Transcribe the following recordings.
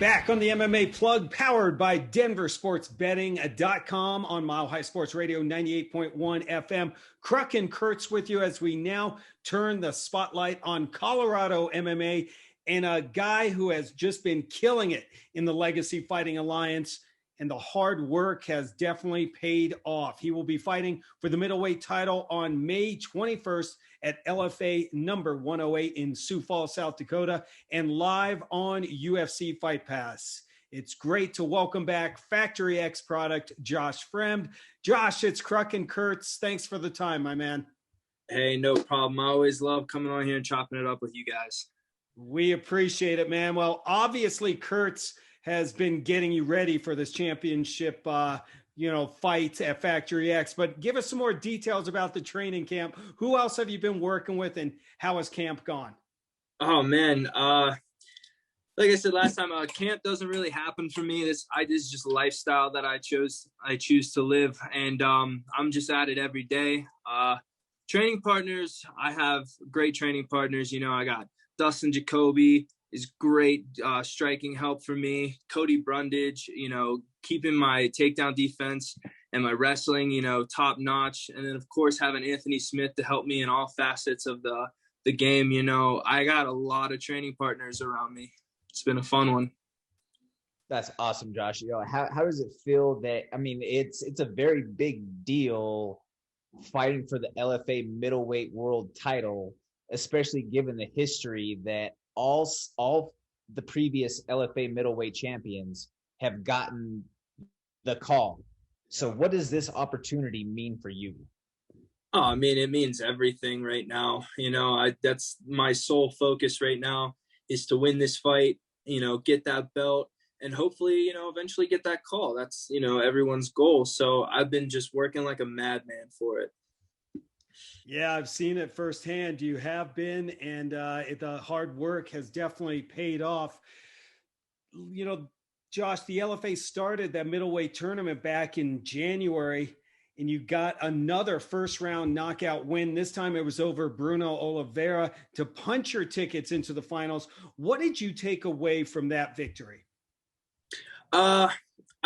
Back on the MMA Plug, powered by DenverSportsBetting.com on Mile High Sports Radio 98.1 FM. Kruck and Kurtz with you as we now turn the spotlight on Colorado MMA and a guy who has just been killing it in the Legacy Fighting Alliance, and the hard work has definitely paid off. He will be fighting for the middleweight title on May 21st at LFA number 108 in Sioux Falls, South Dakota, and live on UFC Fight Pass. It's great to welcome back Factory X product, Josh Fremd. Josh, it's Kruck and Kurtz. Thanks for the time, my man. Hey, no problem. I always love coming on here and chopping it up with you guys. We appreciate it, man. Well, obviously, Kurtz has been getting you ready for this championship fight at Factory X, but give us some more details about the training camp. Who else have you been working with, and how has camp gone? Oh man, like I said last time, camp doesn't really happen for me. This is just a lifestyle that I choose to live, and I'm just at it every day. Training partners, I have great training partners. You know, I got Dustin Jacoby is great striking help for me. Cody Brundage, keeping my takedown defense and my wrestling, top notch. And then of course having Anthony Smith to help me in all facets of the game. I got a lot of training partners around me. It's been a fun one. That's awesome, Josh. How does it feel that, it's a very big deal fighting for the LFA middleweight world title, especially given the history that all the previous LFA middleweight champions have gotten the call. So what does this opportunity mean for you? Oh, it means everything right now. That's my sole focus right now, is to win this fight, get that belt, and hopefully, eventually get that call. That's, everyone's goal. So I've been just working like a madman for it. Yeah, I've seen it firsthand. You have been, and the hard work has definitely paid off. Josh, the LFA started that middleweight tournament back in January, and you got another first-round knockout win. This time it was over Bruno Oliveira to punch your tickets into the finals. What did you take away from that victory? I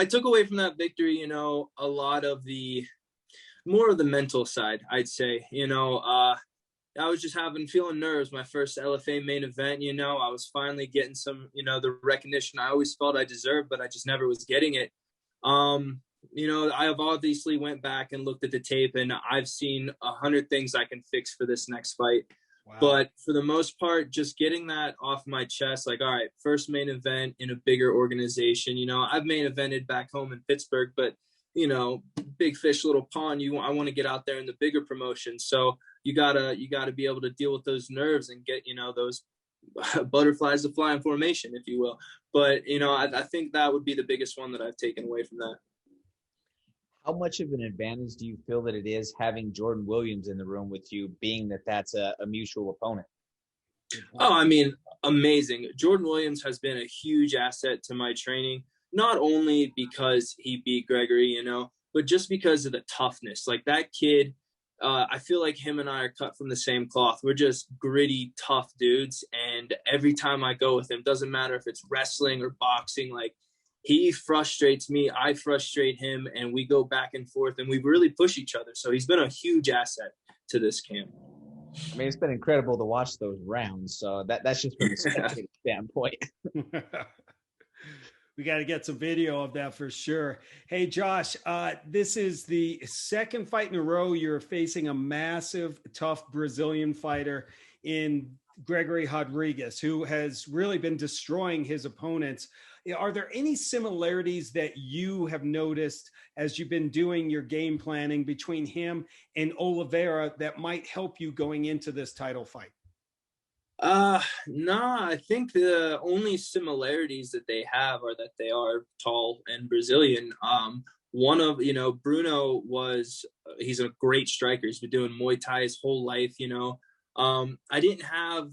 took away from that victory, a lot of more of the mental side, I'd say. I was just feeling nerves. My first LFA main event, I was finally getting some, the recognition I always felt I deserved, but I just never was getting it. I have obviously went back and looked at the tape, and I've seen 100 things I can fix for this next fight. Wow. But for the most part, just getting that off my chest, like, all right, first main event in a bigger organization. I've main evented back home in Pittsburgh, but big fish, little pond. I want to get out there in the bigger promotion. So you gotta be able to deal with those nerves and get, those butterflies to fly in formation, if you will. But, I think that would be the biggest one that I've taken away from that. How much of an advantage do you feel that it is having Jordan Williams in the room with you, being that that's a mutual opponent? Oh, amazing. Jordan Williams has been a huge asset to my training. Not only because he beat Gregory, but just because of the toughness. Like, that kid, I feel like him and I are cut from the same cloth. We're just gritty, tough dudes. And every time I go with him, doesn't matter if it's wrestling or boxing, like, he frustrates me, I frustrate him, and we go back and forth, and we really push each other. So he's been a huge asset to this camp. It's been incredible to watch those rounds. So that's just from a spectator standpoint. We got to get some video of that for sure. Hey, Josh, this is the second fight in a row you're facing a massive, tough Brazilian fighter in Gregory Rodriguez, who has really been destroying his opponents. Are there any similarities that you have noticed as you've been doing your game planning between him and Oliveira that might help you going into this title fight? No, I think the only similarities that they have are that they are tall and Brazilian. Bruno he's a great striker. He's been doing Muay Thai his whole life, I didn't have,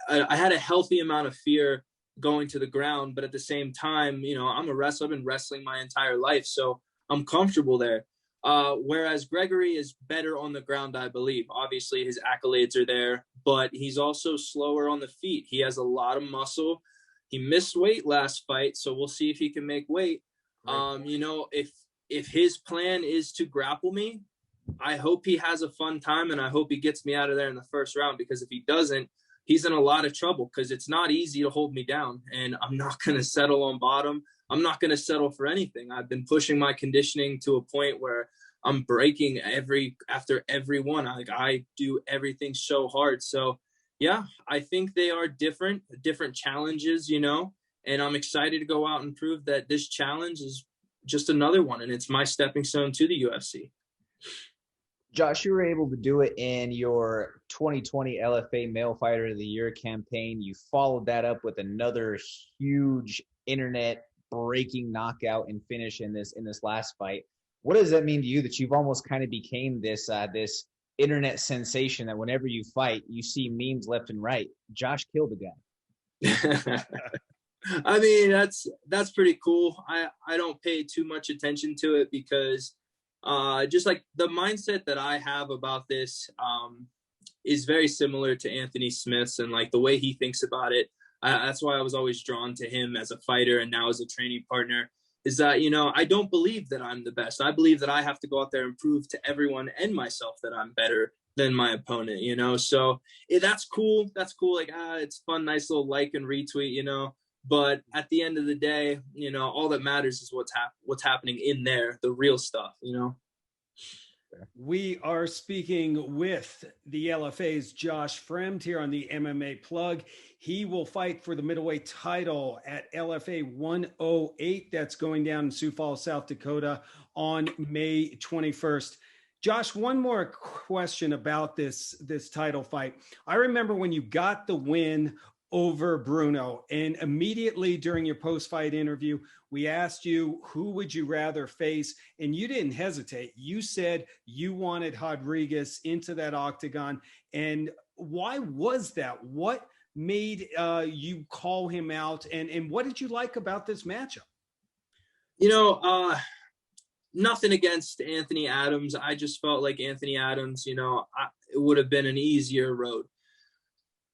I had a healthy amount of fear going to the ground, but at the same time, I'm a wrestler. I've been wrestling my entire life, so I'm comfortable there. Whereas Gregory is better on the ground, I believe. Obviously, his accolades are there, but he's also slower on the feet. He has a lot of muscle. He missed weight last fight, so we'll see if he can make weight. You know, if his plan is to grapple me, I hope he has a fun time, and I hope he gets me out of there in the first round, because if he doesn't, he's in a lot of trouble, because it's not easy to hold me down, and I'm not going to settle on bottom. I'm not going to settle for anything. I've been pushing my conditioning to a point where I'm breaking after every one. I do everything so hard. So yeah, I think they are different challenges, you know, and I'm excited to go out and prove that this challenge is just another one, and it's my stepping stone to the UFC. Josh, you were able to do it in your 2020 LFA Male Fighter of the Year campaign. You followed that up with another huge internet breaking knockout and finish in this last fight. What does that mean to you that you've almost kind of became this internet sensation that whenever you fight, you see memes left and right? Josh killed a guy. I mean, that's pretty cool. I don't pay too much attention to it, because just like the mindset that I have about this is very similar to Anthony Smith's, and like the way he thinks about it. That's why I was always drawn to him as a fighter and now as a training partner, is that, you know, I don't believe that I'm the best. I believe that I have to go out there and prove to everyone and myself that I'm better than my opponent, you know? So that's cool. That's cool. Like, it's fun, nice little like and retweet, you know? But at the end of the day, you know, all that matters is what's happening in there, the real stuff, you know? We are speaking with the LFA's Josh Fremd here on the MMA Plug. He will fight for the middleweight title at LFA 108. That's going down in Sioux Falls, South Dakota on May 21st. Josh, one more question about this title fight. I remember when you got the win over Bruno, and immediately during your post-fight interview, we asked you, who would you rather face? And you didn't hesitate. You said you wanted Rodriguez into that octagon. And why was that? What made you call him out? And what did you like about this matchup? You know, nothing against Anthony Adams. I just felt like Anthony Adams, you know, it would have been an easier road.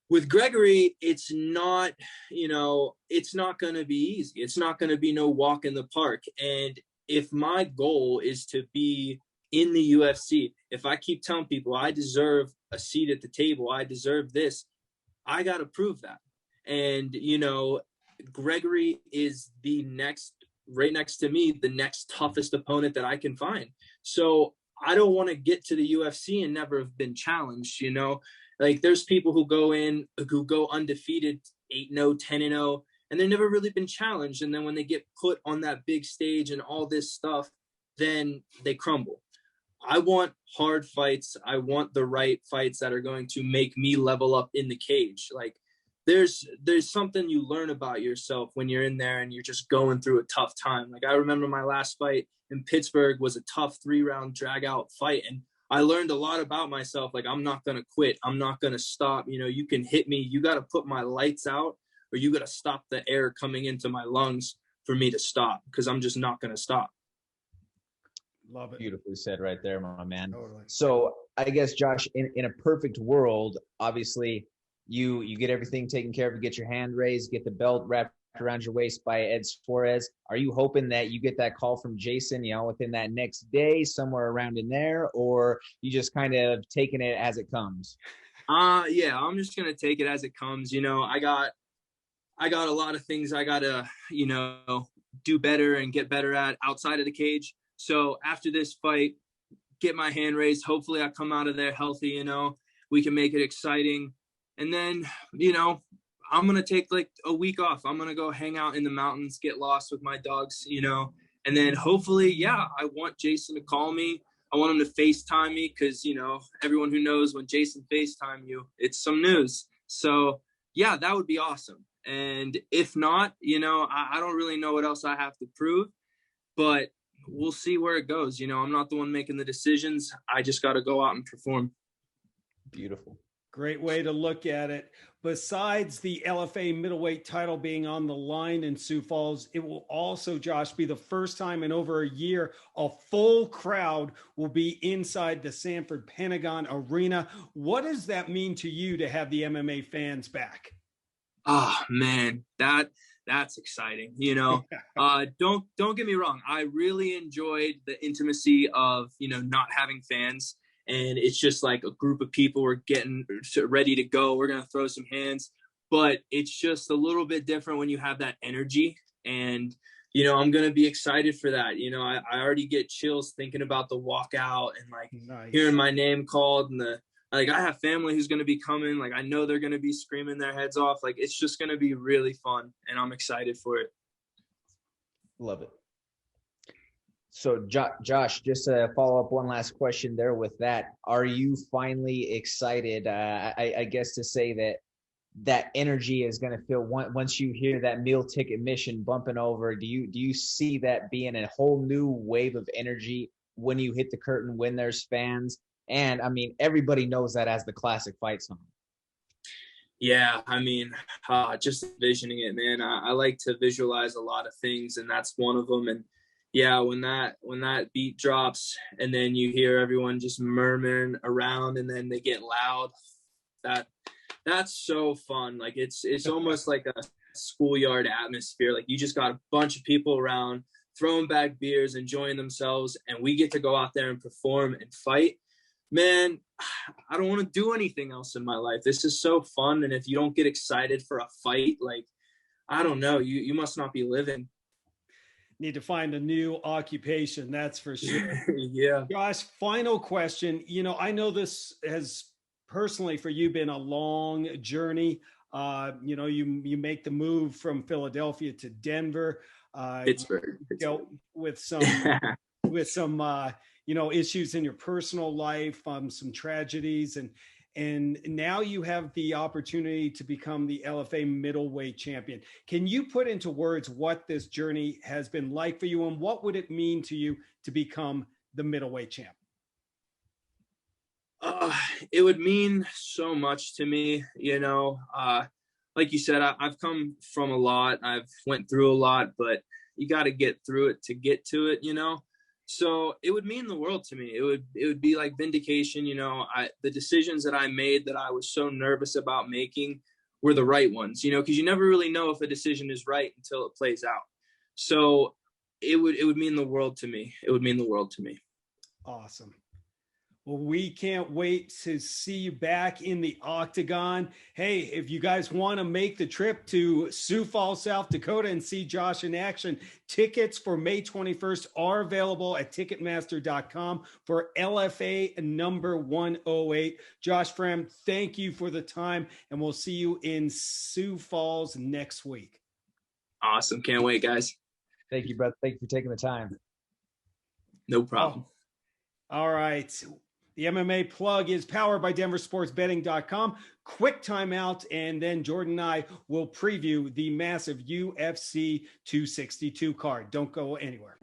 With Gregory, it's not, you know, it's not going to be easy. It's not going to be no walk in the park. And if my goal is to be in the UFC, if I keep telling people I deserve a seat at the table, I deserve this, I got to prove that. And, you know, Gregory is right next to me, the next toughest opponent that I can find. So I don't want to get to the UFC and never have been challenged, you know. Like, there's people who go undefeated, 8-0, 10-0, and they've never really been challenged. And then when they get put on that big stage and all this stuff, then they crumble. I want hard fights. I want the right fights that are going to make me level up in the cage. Like, there's something you learn about yourself when you're in there and you're just going through a tough time. Like, I remember my last fight in Pittsburgh was a tough 3-round drag out fight. And I learned a lot about myself. Like, I'm not going to quit. I'm not going to stop. You know, you can hit me. You got to put my lights out, or you got to stop the air coming into my lungs for me to stop, because I'm just not going to stop. Love it. Beautifully said right there, my man. Totally. So I guess, Josh, in a perfect world, obviously you get everything taken care of, you get your hand raised, get the belt wrapped around your waist by Ed Suarez. Are you hoping that you get that call from Jason, you know, within that next day, somewhere around in there, or you just kind of taking it as it comes? Yeah, I'm just going to take it as it comes. You know, I got a lot of things I got to, you know, do better and get better at outside of the cage. So after this fight, get my hand raised. Hopefully I come out of there healthy, you know, we can make it exciting. And then, you know, I'm going to take like a week off. I'm going to go hang out in the mountains, get lost with my dogs, you know, and then hopefully, yeah, I want Jason to call me. I want him to FaceTime me, because, you know, everyone who knows when Jason FaceTime you, it's some news. So yeah, that would be awesome. And if not, you know, I don't really know what else I have to prove, but we'll see where it goes. You know, I'm not the one making the decisions. I just got to go out and perform. Beautiful. Great way to look at it. Besides the LFA middleweight title being on the line in Sioux Falls, it will also, Josh, be the first time in over a year a full crowd will be inside the Sanford Pentagon Arena. What does that mean to you to have the MMA fans back? Oh man, that's exciting. Don't get me wrong. I really enjoyed the intimacy of, not having fans. And it's just like a group of people. We're getting ready to go. We're going to throw some hands. But it's just a little bit different when you have that energy. And, I'm going to be excited for that. I already get chills thinking about the walkout and like Nice. hearing my name called, and I have family who's going to be coming. Like, I know they're going to be screaming their heads off. Like, it's just going to be really fun, and I'm excited for it. Love it. So Josh, just to follow up one last question there with that, are you finally excited, I guess to say that energy is going to feel once you hear that meal ticket mission bumping over, do you see that being a whole new wave of energy when you hit the curtain, when there's fans? And I mean, everybody knows that as the classic fight song. Yeah, I mean, just envisioning it, man. I like to visualize a lot of things, and that's one of them. And yeah, when that beat drops, and then you hear everyone just murmuring around, and then they get loud, that's so fun. Like, it's almost like a schoolyard atmosphere. Like, you just got a bunch of people around throwing back beers, enjoying themselves, and we get to go out there and perform and fight. Man, I don't want to do anything else in my life. This is so fun. And if you don't get excited for a fight, like, I don't know, you must not be living. Need to find a new occupation, that's for sure. Yeah. Josh, final question. I know this has personally for you been a long journey. You make the move from Philadelphia to Denver. Pittsburgh. With some issues in your personal life, some tragedies, and now you have the opportunity to become the LFA middleweight champion. Can you put into words what this journey has been like for you, and what would it mean to you to become the middleweight champ? It would mean so much to me, like you said, I've come from a lot. I've went through a lot, but you got to get through it to get to it, So it would mean the world to me. It would be like vindication. The decisions that I made that I was so nervous about making were the right ones, because you never really know if a decision is right until it plays out. So it would mean the world to me. It would mean the world to me. Awesome. Well, we can't wait to see you back in the octagon. Hey, if you guys want to make the trip to Sioux Falls, South Dakota and see Josh in action, tickets for May 21st are available at Ticketmaster.com for LFA number 108. Josh Fremd, thank you for the time, and we'll see you in Sioux Falls next week. Awesome. Can't wait, guys. Thank you, brother. Thank you for taking the time. No problem. All right. The MMA Plug is powered by DenverSportsBetting.com. Quick timeout, and then Jordan and I will preview the massive UFC 262 card. Don't go anywhere.